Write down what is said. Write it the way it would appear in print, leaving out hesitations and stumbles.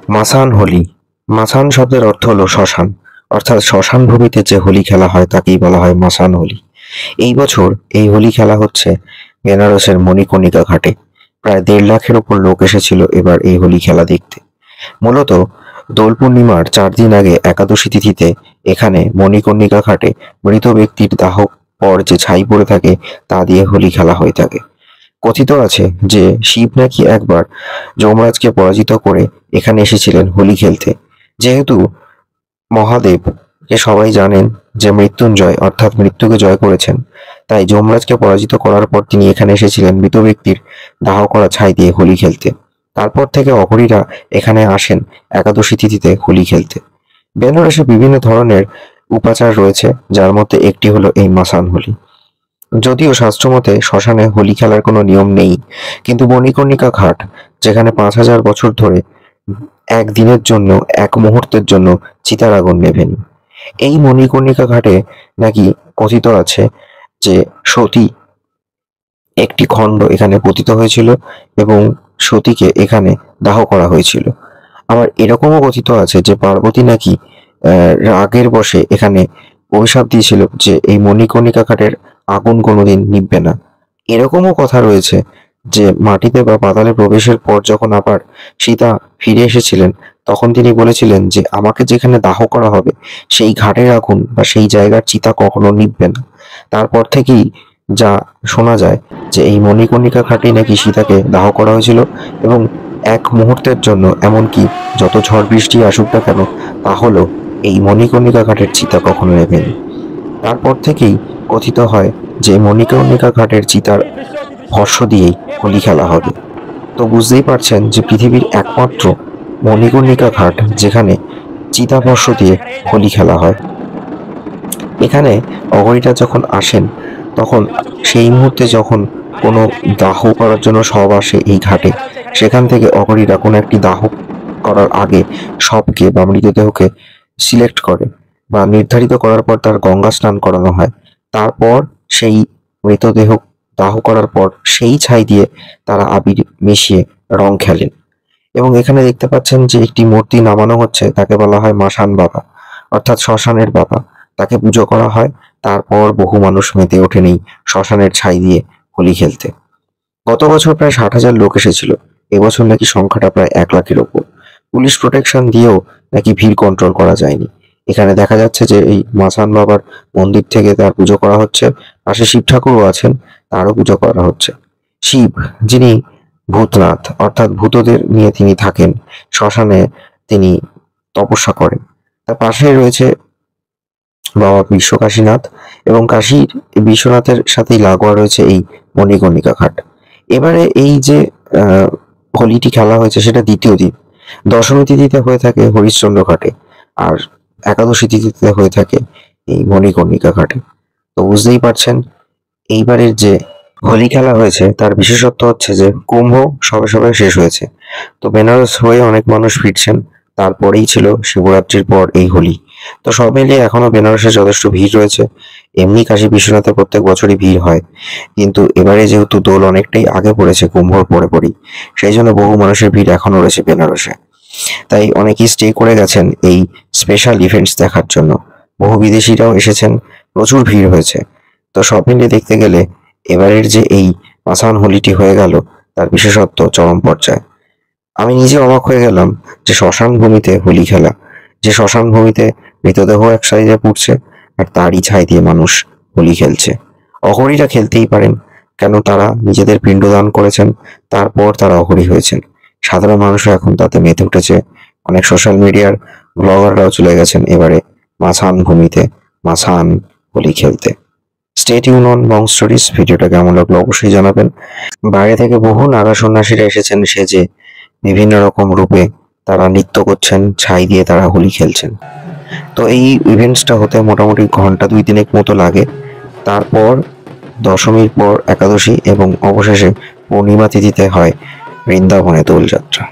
মাসান হোলি। মাসান শব্দের অর্থ হলো শ্মশান, অর্থাৎ শ্মশান ভূমিতে যে হোলি খেলা হয় তাকেই বলা হয় মাসান হোলি। এই বছর এই হোলি খেলা হচ্ছে বেনারসের মণিকর্ণিকা ঘাটে। প্রায় 1.5 লাখের ওপর লোক এসেছিল এবার এই হোলি খেলা দেখতে। মূলত দোল পূর্ণিমার 4 দিন আগে একাদশী তিথিতে এখানে মণিকর্ণিকা ঘাটে মৃত ব্যক্তির দাহ পর যে ছাই পড়ে থাকে তা দিয়ে হোলি খেলা হয়ে থাকে। কথিত আছে যে শিব নাকি একবার যমরাজকে পরাজিত করে এখানে এসেছিলেন হোলি খেলতে। যেহেতু মহাদেবকে সবাই জানেন যে মৃত্যুঞ্জয় অর্থাৎ মৃত্যুকে জয় করেছেন, তাই যমরাজকে পরাজিত করার পর তিনি এখানে এসেছিলেন মৃত ব্যক্তির দাহ করা ছাই দিয়ে হোলি খেলতে। তারপর থেকে অঘরীরা এখানে আসেন একাদশী তিথিতে হোলি খেলতে। বেনারসে বিভিন্ন ধরনের উপাচার রয়েছে, যার মধ্যে একটি হলো এই মাসান হোলি। যদিও শাস্ত্রমতে শ্মশানে হোলি খেলার কোনো নিয়ম নেই, কিন্তু মণিকর্ণিকা ঘাট, যেখানে 5,000 বছর ধরে এক দিনের জন্য, এক মুহূর্তের জন্য চিতার আগুন নেভেনি। এই মণিকর্ণিকা ঘাটে নাকি কথিত আছে যে সতী একটি খণ্ড এখানে পতিত হয়েছিল এবং সতীকে এখানে দাহ করা হয়েছিল। আবার এরকমও কথিত আছে যে পার্বতী নাকি রাগের বশে এখানে অভিশাপ দিয়েছিল যে এই মণিকর্ণিকা ঘাটের আগুন কোনোদিন নিভবে না। এরকমও কথা রয়েছে যে মাটিতে বা পাতালে প্রবেশের পর যখন আবার সীতা ফিরে এসেছিলেন, তখন তিনি বলেছিলেন যে আমাকে যেখানে দাহ করা হবে সেই ঘাটের আগুন বা সেই জায়গার চিতা কখনো নিভবে না। তারপর থেকেই যা শোনা যায় যে এই মণিকর্ণিকা ঘাটেই নাকি সীতাকে দাহ করা হয়েছিল এবং এক মুহূর্তের জন্য, এমনকি যত ঝড় বৃষ্টি আসুক না কেন, তাহলেও এই মণিকর্ণিকা ঘাটের চিতা কখনো নেভেনি। তারপর থেকেই কথিত হয় যে মণিকর্ণিকা ঘাটের চিতার ভস্ম দিয়েই হোলি খেলা হবে। তো বুঝতেই পারছেন যে পৃথিবীর একমাত্র মণিকর্ণিকা ঘাট যেখানে চিতাভস্ম দিয়ে হোলি খেলা হয়। এখানে অঘরীরা যখন আসেন তখন সেই মুহূর্তে যখন কোনো দাহ করার জন্য সব আসে এই ঘাটে, সেখান থেকে অঘরীরা কোনো একটি দাহ করার আগে শবকে বা মৃতদেহকে সিলেক্ট করে বা নির্ধারিত করার পর তার গঙ্গা স্নান করানো হয়। তারপর সেই মৃতদেহ দাহ করার পর সেই ছাই দিয়ে তারা আবির মিশিয়ে রং খেলেন। এবং এখানে দেখতে পাচ্ছেন যে একটি মূর্তি নামানো হচ্ছে, তাকে বলা হয় মাসান বাবা, অর্থাৎ শ্মশানের বাবা। তাকে পুজো করা হয়। তারপর বহু মানুষ মেতে ওঠেন এই শ্মশানের ছাই দিয়ে হোলি খেলতে। গত বছর প্রায় 60,000 লোক এসেছিল। এবছর নাকি সংখ্যাটা প্রায় 1 লাখের ওপর। পুলিশ প্রোটেকশন দিয়েও নাকি ভিড় কন্ট্রোল করা যায়নি। এখানে দেখা যাচ্ছে যে এই মাসান বাবার মন্দির থেকে তার পুজো করা হচ্ছে। পাশে শিব ঠাকুরও আছেন, তারও পুজো করা হচ্ছে। শিব, যিনি ভূতনাথ, অর্থাৎ ভূতদের নিয়ে তিনি থাকেন, শ্মশানে তিনি তপস্যা করেন। তার পাশেই রয়েছে বাবা বিশ্বকাশীনাথ এবং কাশীর বিশ্বনাথের সাথেই লাগোয়া রয়েছে এই মণিকর্ণিকা ঘাট। এবারে এই যে হোলিটি খেলা হয়েছে সেটা দ্বিতীয় দিন। দশমী তিথিতে হয়ে থাকে হরিশ্চন্দ্র ঘাটে, আর একাদশী তিথিতে হয়ে থাকে এই মণিকর্ণিকা ঘাটে। তো বুঝতেই পারছেন এইবারের যে হোলি খেলা হয়েছে তার বিশেষত্ব হচ্ছে যে কুম্ভ সবে সবে শেষ হয়েছে, তো বেনারস হয়ে অনেক মানুষ ফিরছেন। তারপরেই ছিল শিবরাত্রির পর এই হোলি। তো সব মিলিয়ে এখনো বেনারসে যথেষ্ট ভিড় রয়েছে। এমনি কাশী বিশ্বনাথে প্রত্যেক বছরই ভিড় হয়, কিন্তু এবারে যেহেতু দোল অনেকটাই আগে পড়েছে কুম্ভর পরে পরই, সেই জন্য বহু মানুষের ভিড় এখনো রয়েছে বেনারসে। তাই অনেকেই স্টে করে গেছেন এই স্পেশাল ইভেন্টস দেখার জন্য। বহু বিদেশিরাও এসেছেন, প্রচুর ভিড় হয়েছে। তো সব মিলিয়ে দেখতে গেলে এবারের যে এই মাসান হোলিটি হয়ে গেল তার বিশেষত্ব চরম পর্যায়ে। আমি নিজে অবাক হয়ে গেলাম যে শ্মশান ভূমিতে হোলি খেলা, যে শ্মশান ভূমিতে মৃতদেহ এক সাইডে পুড়ছে আর তারই ছাই দিয়ে মানুষ হোলি খেলছে। অঘরীরা খেলতেই পারেন, কেন তারা নিজেদের পিণ্ডদান করেছেন, তারপর তারা অঘরী হয়েছেন। সাধারণ মানুষও এখন তাতে মেতে উঠেছে। অনেক সোশ্যাল মিডিয়ার ব্লগাররাও চলে গেছেন এবারে মাসান ভূমিতে মাসান হোলি খেলতে। Stay tune on Bong stories. ভিডিওটা কেমন লাগলো অবশ্যই জানাবেন। বাইরে থেকে বহু নাগা সন্ন্যাসীরা এসেছেন সেজে, বিভিন্ন রকম রূপে তারা নৃত্য করছেন, ছাই দিয়ে তারা হোলি খেলছেন। তো এই ইভেন্টসটা হতে মোটামুটি ঘন্টা 2-3 মতো লাগে। তারপর দশমীর পর একাদশী এবং অবশেষে পূর্ণিমা তিথিতে হয় বৃন্দাবনে দোলযাত্রা।